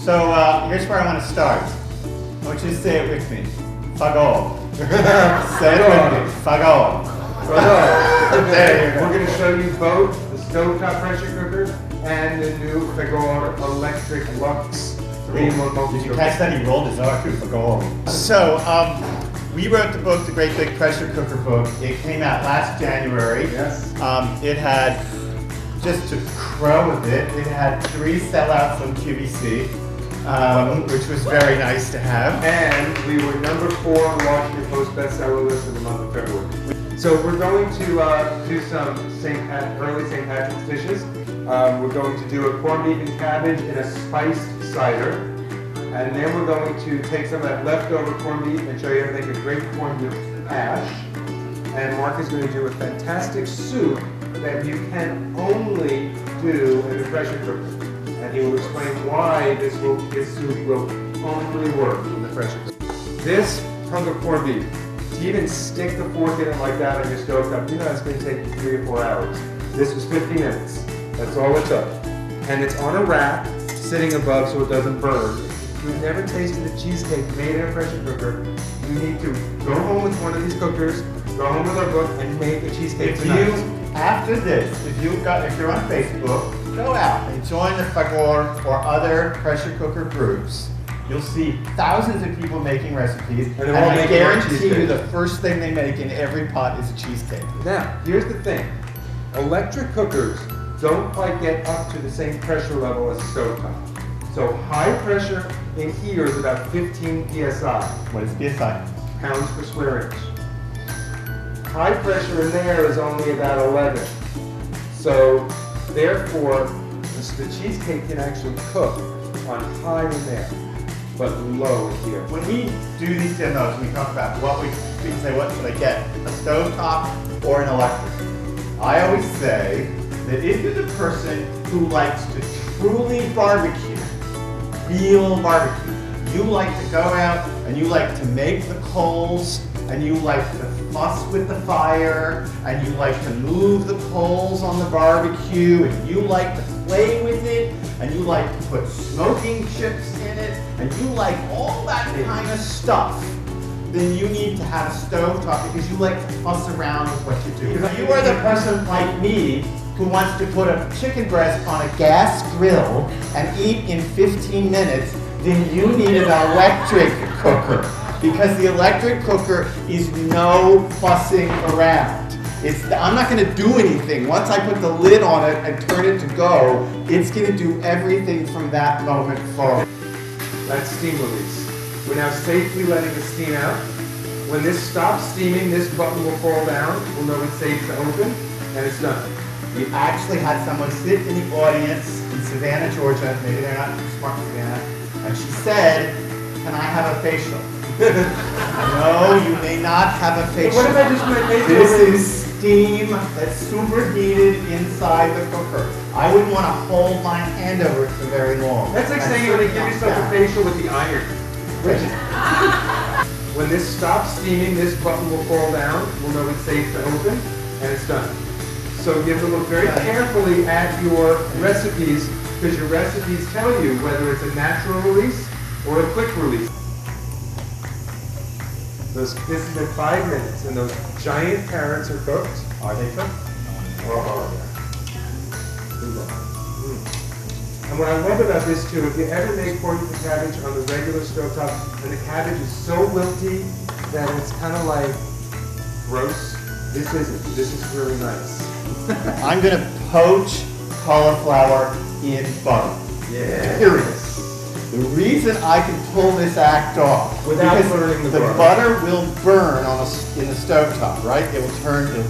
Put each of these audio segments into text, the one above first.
So here's where I want to start. I want you to say it with me. Fagor. Say it with me. Fagor. There you go. We're going to show you both the stovetop pressure cooker and the new Fagor Electric LUX Multicooker. Did you catch that? He rolled his R too. Fagor. So we wrote the book, The Great Big Pressure Cooker Book. It came out last January. Yes. It had, just to crow a bit, it had 3 sellouts on QVC. Which was very nice to have. And we were number 4 on the Washington Post bestseller list in the month of February. So we're going to do some early St. Patrick's dishes. We're going to do a corned beef and cabbage in a spiced cider. And then we're going to take some of that leftover corned beef and show you how to make a great corned beef hash. And Mark is going to do a fantastic soup that you can only do in the pressure cooker. And he will explain why this soup will only work in the pressure cooker. This hunk of corned beef, to even stick the fork in it like that on your stovetop, you know it's going to take you 3 or 4 hours. This was 50 minutes. That's all it took. And it's on a rack, sitting above so it doesn't burn. If you've never tasted a cheesecake made in a pressure cooker, you need to go home with one of these cookers, go home with our book, and make a cheesecake tonight. After this, if you're on Facebook, go out and join the Fagor or other pressure cooker groups. You'll see thousands of people making recipes, and I guarantee you the first thing they make in every pot is a cheesecake. Now, here's the thing. Electric cookers don't quite get up to the same pressure level as a stovetop. So high pressure in here is about 15 psi. What is PSI? Pounds per square inch. High pressure in there is only about 11. So therefore, the cheesecake can actually cook on high in there, but low in here. When we do these demos, we talk about we can say, what should I get? A stovetop or an electric? I always say that if you're the person who likes to truly barbecue, real barbecue, you like to go out and you like to make the coals, and you like to fuss with the fire, and you like to move the coals on the barbecue, and you like to play with it, and you like to put smoking chips in it, and you like all that kind of stuff, then you need to have a stovetop because you like to fuss around with what you do. If you are the person like me who wants to put a chicken breast on a gas grill and eat in 15 minutes, then you need an electric cooker. Because the electric cooker is no fussing around. I'm not going to do anything. Once I put the lid on it and turn it to go, it's going to do everything from that moment forward. That's steam release. We're now safely letting the steam out. When this stops steaming, this button will fall down. We'll know it's safe to open, and it's done. We actually had someone sit in the audience in Savannah, Georgia. Maybe they're not smart in Savannah. And she said, "Can I have a facial?" No, you may not have a facial. What if I just went facial? This is steam that's superheated inside the cooker. I wouldn't want to hold my hand over it for very long. That's like saying you're going to give yourself a facial with the iron. When this stops steaming, this button will fall down. We'll know it's safe to open, and it's done. So you have to look very carefully at your recipes, because your recipes tell you whether it's a natural release or a quick release. This is in 5 minutes, and those giant carrots are cooked. Are they cooked? Oh, yeah. And what I love about this too, if you ever make corned beef and cabbage on the regular stovetop, and the cabbage is so wilty that it's kind of like gross, this isn't. This is really nice. I'm going to poach cauliflower in butter. Yeah. Period. The reason I can pull this act off without burning the butter will burn in the stovetop, right? It'll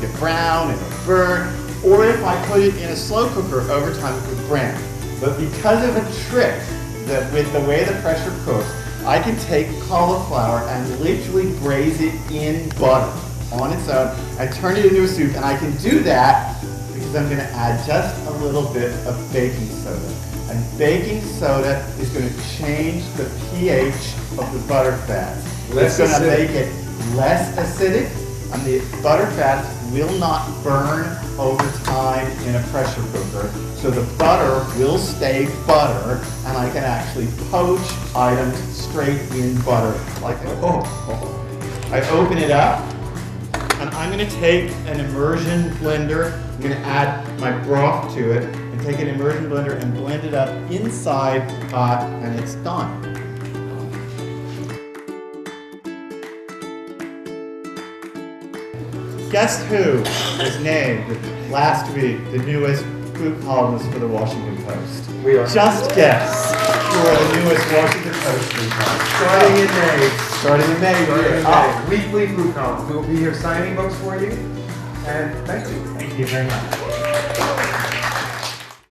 get brown, it'll burn. Or if I put it in a slow cooker, over time it would brown. But because of a trick that with the way the pressure cooks, I can take cauliflower and literally braise it in butter on its own and turn it into a soup. And I can do that because I'm going to add just a little bit of baking soda. And baking soda is going to change the pH of the butter fat. It's going to make it less acidic, and the butter fat will not burn over time in a pressure cooker. So the butter will stay butter, and and I can actually poach items straight in butter. Like, I open it up, and I'm going to take an immersion blender. I'm going to add my broth to it, and take an immersion blender and blend it up inside the pot, and it's done. Guess who was named last week the newest food columnist for the Washington Post? We are. Just guess who are the newest Washington Post food columnists. Starting in May. Starting in May. Starting in May. Weekly food columns. We will be here signing books for you. And thank you. Thank you very much.